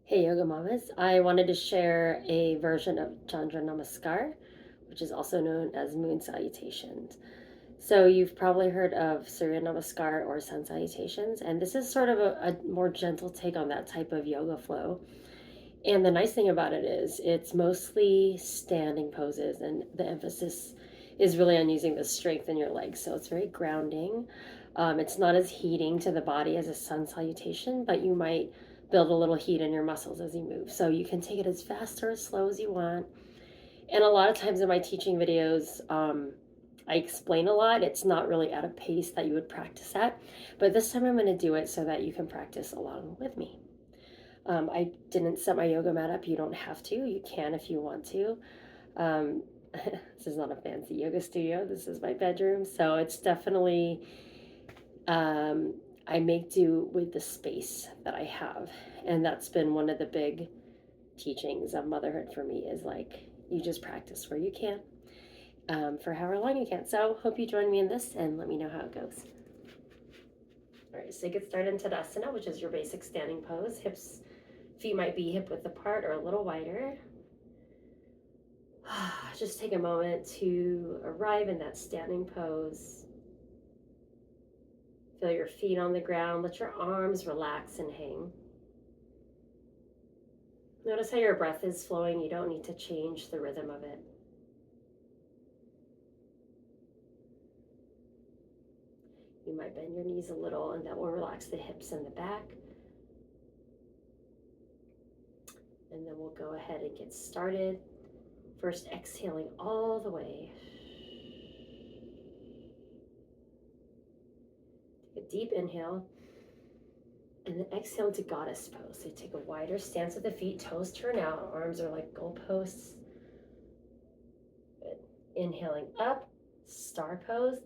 Hey Yoga Mamas, I wanted to share a version of Chandra Namaskar, which is also known as moon salutations. So you've probably heard of Surya Namaskar or sun salutations, and this is sort of a more gentle take on that type of yoga flow. And the nice thing about it is it's mostly standing poses, and the emphasis is really on using the strength in your legs. So it's very grounding. It's not as heating to the body as a sun salutation, but you might build a little heat in your muscles as you move. So you can take it as fast or as slow as you want. And a lot of times in my teaching videos, I explain a lot. It's not really at a pace that you would practice at, but this time I'm going to do it so that you can practice along with me. I didn't set my yoga mat up. You don't have to. You can if you want to. Um, this is not a fancy yoga studio. This is my bedroom. So it's definitely, um, I make do with the space that I have. And that's been one of the big teachings of motherhood for me is like, you just practice where you can for however long you can. So hope you join me in this and let me know how it goes. All right, so get started in Tadasana, which is your basic standing pose. Feet might be hip width apart or a little wider. Just take a moment to arrive in that standing pose. Feel your feet on the ground. Let your arms relax and hang. Notice how your breath is flowing. You don't need to change the rhythm of it. You might bend your knees a little, and that will relax the hips and the back. And then we'll go ahead and get started. First, exhaling all the way. Take a deep inhale. And then exhale to goddess pose. So you take a wider stance with the feet, toes turn out, arms are like goalposts. Good. Inhaling up, star pose.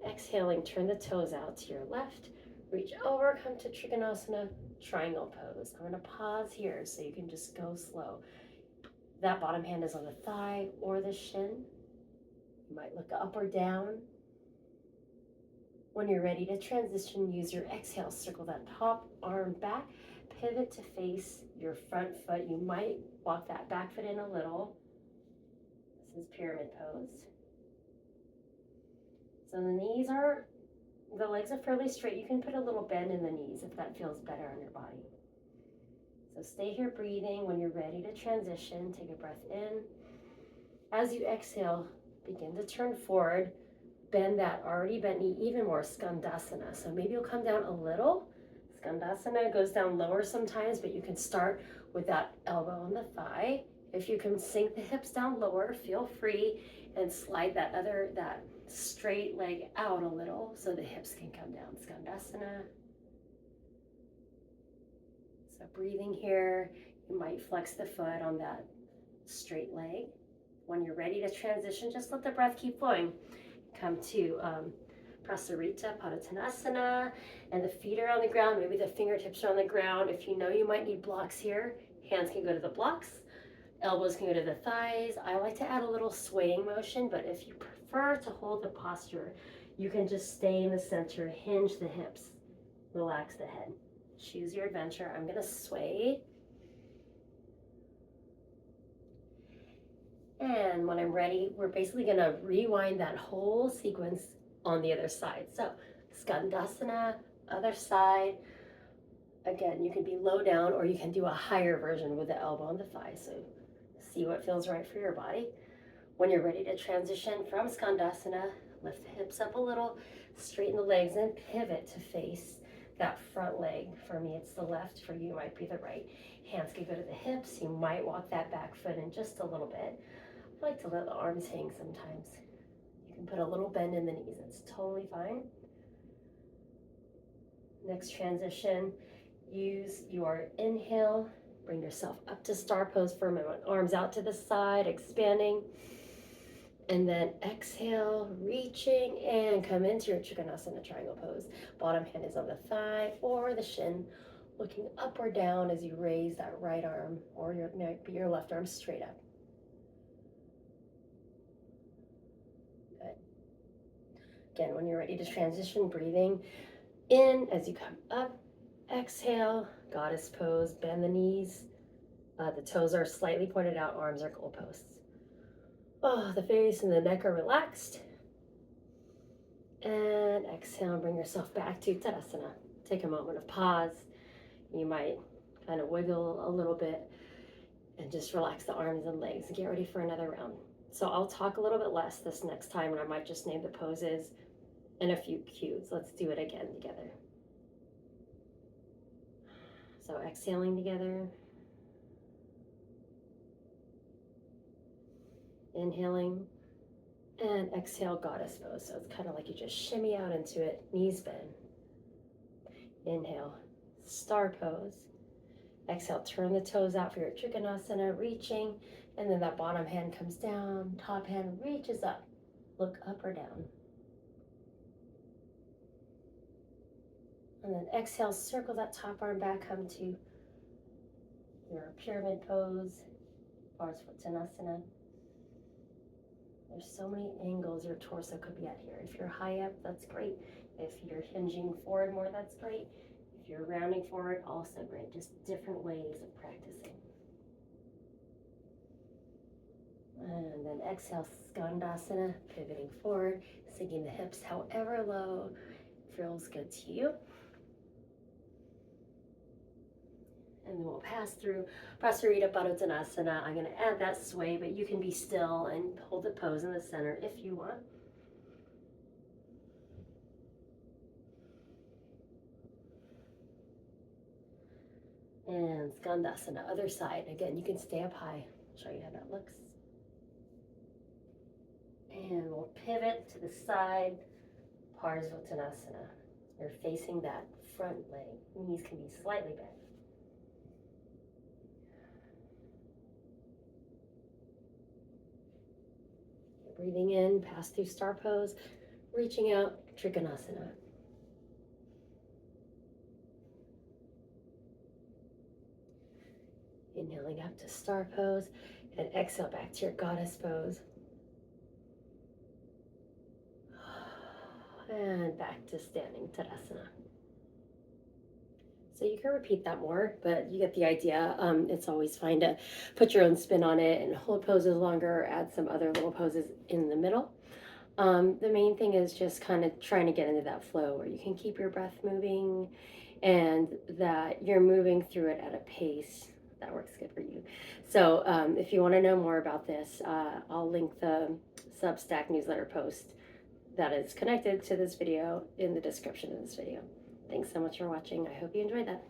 Exhaling, turn the toes out to your left. Reach over, come to Trikonasana, triangle pose. I'm going to pause here so you can just go slow. That bottom hand is on the thigh or the shin. You might look up or down. When you're ready to transition, use your exhale. Circle that top arm back. Pivot to face your front foot. You might walk that back foot in a little. This is pyramid pose. So the legs are fairly straight. You can put a little bend in the knees if that feels better on your body. So stay here breathing. When you're ready to transition, take a breath in. As you exhale, begin to turn forward. Bend that already bent knee even more, Skandasana. So maybe you'll come down a little. Skandasana goes down lower sometimes, but you can start with that elbow on the thigh. If you can sink the hips down lower, feel free and slide that straight leg out a little so the hips can come down. Skandasana. So breathing here, you might flex the foot on that straight leg. When you're ready to transition, just let the breath keep flowing. Come to Prasarita Padottanasana, and the feet are on the ground. Maybe the fingertips are on the ground. If you know you might need blocks here, hands can go to the blocks, elbows can go to the thighs. I like to add a little swaying motion, but if you prefer to hold the posture, you can just stay in the center, hinge the hips, relax the head. Choose your adventure. I'm going to sway. And when I'm ready, we're basically going to rewind that whole sequence on the other side. So Skandasana, other side. Again, you can be low down or you can do a higher version with the elbow on the thigh. So see what feels right for your body. When you're ready to transition from Skandasana, lift the hips up a little, straighten the legs and pivot to face that front leg. For me, it's the left. For you, it might be the right. Hands can go to the hips. You might walk that back foot in just a little bit. I like to let the arms hang sometimes. You can put a little bend in the knees. It's totally fine. Next transition, use your inhale. Bring yourself up to star pose for a moment. Arms out to the side, expanding. And then exhale, reaching, and come into your Trikonasana triangle pose. Bottom hand is on the thigh or the shin, looking up or down as you raise that right arm, or might be your left arm straight up. Good. Again, when you're ready to transition, breathing in as you come up. Exhale, goddess pose, bend the knees, The toes are slightly pointed out, arms are goalposts. Oh, the face and the neck are relaxed. And exhale, bring yourself back to Tadasana. Take a moment of pause. You might kind of wiggle a little bit and just relax the arms and legs and get ready for another round. So I'll talk a little bit less this next time, and I might just name the poses and a few cues. Let's do it again together. So exhaling together. Inhaling. And exhale, goddess pose. So it's kind of like you just shimmy out into it, knees bend. Inhale, star pose. Exhale, turn the toes out for your Trikonasana, reaching, and then that bottom hand comes down, top hand reaches up. Look up or down. And then exhale, circle that top arm back, come to your pyramid pose, Parsvottanasana. There's so many angles your torso could be at here. If you're high up, that's great. If you're hinging forward more, that's great. If you're rounding forward, also great. Just different ways of practicing. And then exhale, Skandasana, pivoting forward, sinking the hips however low feels good to you. And then we'll pass through Prasarita Padottanasana. I'm going to add that sway, but you can be still and hold the pose in the center if you want. And Skandasana, other side. Again, you can stay up high. I'll show you how that looks. And we'll pivot to the side, Parsvottanasana. You're facing that front leg. Knees can be slightly bent. Breathing in, pass through star pose, reaching out, Trikonasana. Inhaling up to star pose, and exhale back to your goddess pose. And back to standing Tadasana. So you can repeat that more, but you get the idea. It's always fine to put your own spin on it and hold poses longer, add some other little poses in the middle. The main thing is just kind of trying to get into that flow where you can keep your breath moving and that you're moving through it at a pace that works good for you. So if you want to know more about this, I'll link the Substack newsletter post that is connected to this video in the description of this video. Thanks so much for watching. I hope you enjoyed that.